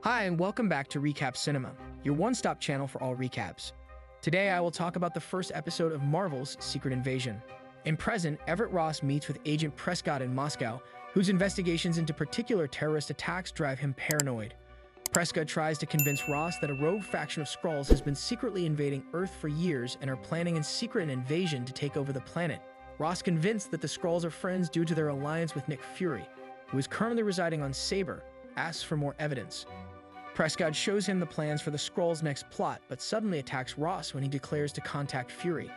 Hi, and welcome back to Recap Cinema, your one-stop channel for all recaps. Today, I will talk about the first episode of Marvel's Secret Invasion. In present, Everett Ross meets with Agent Prescott in Moscow, whose investigations into particular terrorist attacks drive him paranoid. Prescott tries to convince Ross that a rogue faction of Skrulls has been secretly invading Earth for years and are planning in secret an invasion to take over the planet. Ross, convinced that the Skrulls are friends due to their alliance with Nick Fury, who is currently residing on Saber, asks for more evidence. Prescott shows him the plans for the Skrulls' next plot, but suddenly attacks Ross when he declares to contact Fury.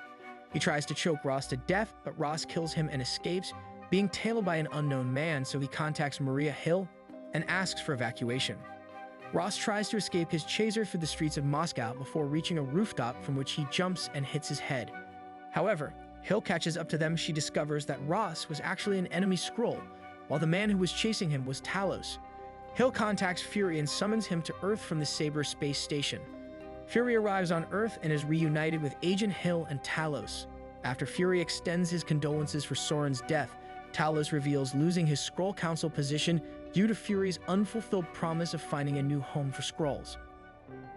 He tries to choke Ross to death, but Ross kills him and escapes, being tailed by an unknown man, so he contacts Maria Hill and asks for evacuation. Ross tries to escape his chaser through the streets of Moscow before reaching a rooftop from which he jumps and hits his head. However, Hill catches up to them. She discovers that Ross was actually an enemy Skrull, while the man who was chasing him was Talos. Hill contacts Fury and summons him to Earth from the Saber space station. Fury arrives on Earth and is reunited with Agent Hill and Talos. After Fury extends his condolences for Soren's death, Talos reveals losing his Skrull Council position due to Fury's unfulfilled promise of finding a new home for Skrulls.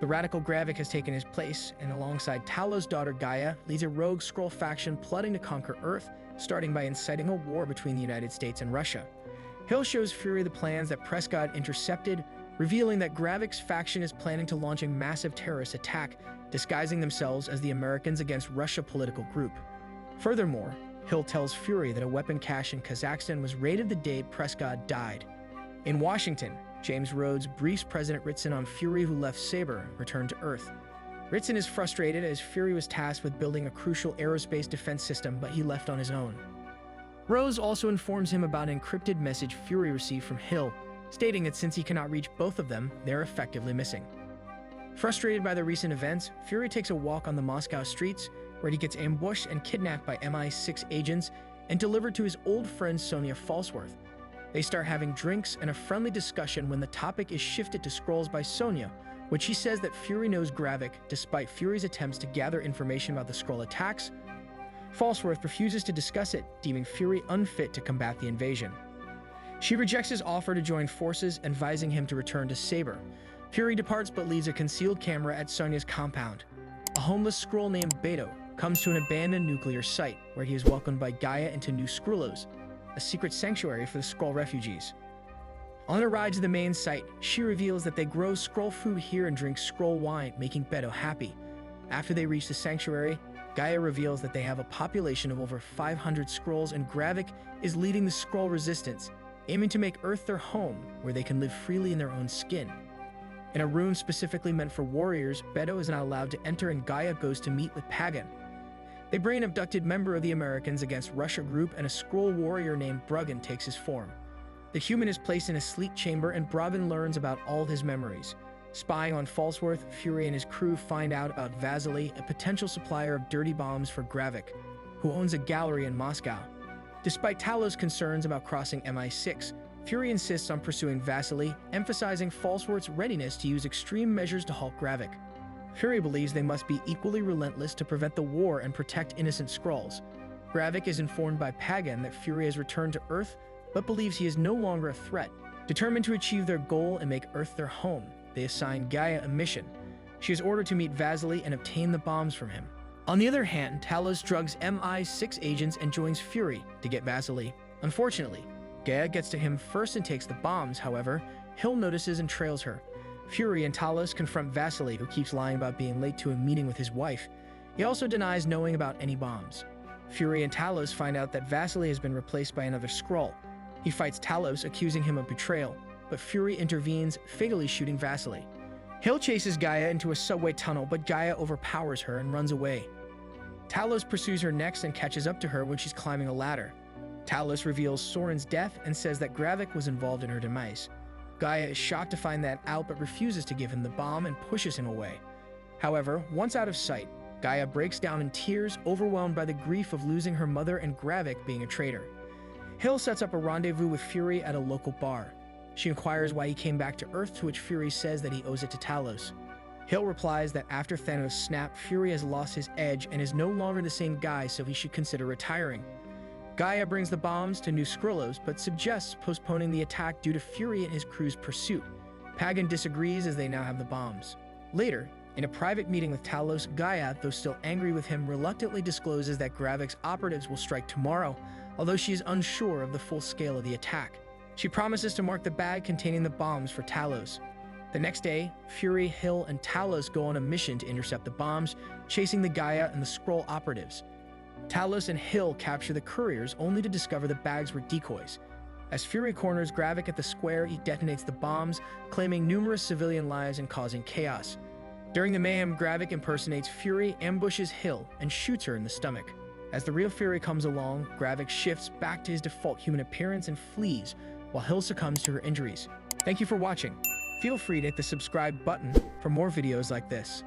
The radical Gravik has taken his place, and alongside Talos' daughter Gaia, leads a rogue Skrull faction plotting to conquer Earth, starting by inciting a war between the United States and Russia. Hill shows Fury the plans that Prescott intercepted, revealing that Gravik's faction is planning to launch a massive terrorist attack, disguising themselves as the Americans Against Russia political group. Furthermore, Hill tells Fury that a weapon cache in Kazakhstan was raided the day Prescott died. In Washington, James Rhodes briefs President Ritson on Fury, who left Saber and returned to Earth. Ritson is frustrated as Fury was tasked with building a crucial aerospace defense system, but he left on his own. Rhodes also informs him about an encrypted message Fury received from Hill, stating that since he cannot reach both of them, they're effectively missing. Frustrated by the recent events, Fury takes a walk on the Moscow streets, where he gets ambushed and kidnapped by MI6 agents and delivered to his old friend Sonya Falsworth. They start having drinks and a friendly discussion when the topic is shifted to Skrulls by Sonya, when she says that Fury knows Gravik, despite Fury's attempts to gather information about the Skrull attacks. Falsworth refuses to discuss it, deeming Fury unfit to combat the invasion. She rejects his offer to join forces, advising him to return to Saber. Fury departs but leaves a concealed camera at Sonya's compound. A homeless Skrull named Beto comes to an abandoned nuclear site, where he is welcomed by Gaia into New Skrullos, a secret sanctuary for the Skrull refugees. On a ride to the main site, she reveals that they grow Skrull food here and drink Skrull wine, making Beto happy. After they reach the sanctuary, Gaia reveals that they have a population of over 500 Skrulls, and Gravik is leading the Skrull resistance, aiming to make Earth their home, where they can live freely in their own skin. In a room specifically meant for warriors, Beto is not allowed to enter, and Gaia goes to meet with Pagan. They bring an abducted member of the Americans Against Russia group, and a Skrull warrior named Bruggen takes his form. The human is placed in a sleep chamber, and Bruggen learns about all of his memories. Spying on Falsworth, Fury and his crew find out about Vasily, a potential supplier of dirty bombs for Gravik, who owns a gallery in Moscow. Despite Talos' concerns about crossing MI6, Fury insists on pursuing Vasily, emphasizing Falsworth's readiness to use extreme measures to halt Gravik. Fury believes they must be equally relentless to prevent the war and protect innocent Skrulls. Gravik is informed by Pagan that Fury has returned to Earth, but believes he is no longer a threat. Determined to achieve their goal and make Earth their home, they assign Gaia a mission. She is ordered to meet Vasily and obtain the bombs from him. On the other hand, Talos drugs MI6 agents and joins Fury to get Vasily. Unfortunately, Gaia gets to him first and takes the bombs. However, Hill notices and trails her. Fury and Talos confront Vasily, who keeps lying about being late to a meeting with his wife. He also denies knowing about any bombs. Fury and Talos find out that Vasily has been replaced by another Skrull. He fights Talos, accusing him of betrayal, but Fury intervenes, fatally shooting Vasily. Hill chases Gaia into a subway tunnel, but Gaia overpowers her and runs away. Talos pursues her next and catches up to her when she's climbing a ladder. Talos reveals Soren's death and says that Gravik was involved in her demise. Gaia is shocked to find that out, but refuses to give him the bomb and pushes him away. However, once out of sight, Gaia breaks down in tears, overwhelmed by the grief of losing her mother and Gravik being a traitor. Hill sets up a rendezvous with Fury at a local bar. She inquires why he came back to Earth, to which Fury says that he owes it to Talos. Hill replies that after Thanos' snap, Fury has lost his edge and is no longer the same guy, so he should consider retiring. Gaia brings the bombs to New Skrullos, but suggests postponing the attack due to Fury and his crew's pursuit. Pagan disagrees as they now have the bombs. Later, in a private meeting with Talos, Gaia, though still angry with him, reluctantly discloses that Gravik's operatives will strike tomorrow, although she is unsure of the full scale of the attack. She promises to mark the bag containing the bombs for Talos. The next day, Fury, Hill, and Talos go on a mission to intercept the bombs, chasing the Gaia and the Skrull operatives. Talos and Hill capture the couriers only to discover the bags were decoys. As Fury corners Gravik at the square, he detonates the bombs, claiming numerous civilian lives and causing chaos. During the mayhem, Gravik impersonates Fury, ambushes Hill, and shoots her in the stomach. As the real Fury comes along, Gravik shifts back to his default human appearance and flees, while Hill succumbs to her injuries. Thank you for watching. Feel free to hit the subscribe button for more videos like this.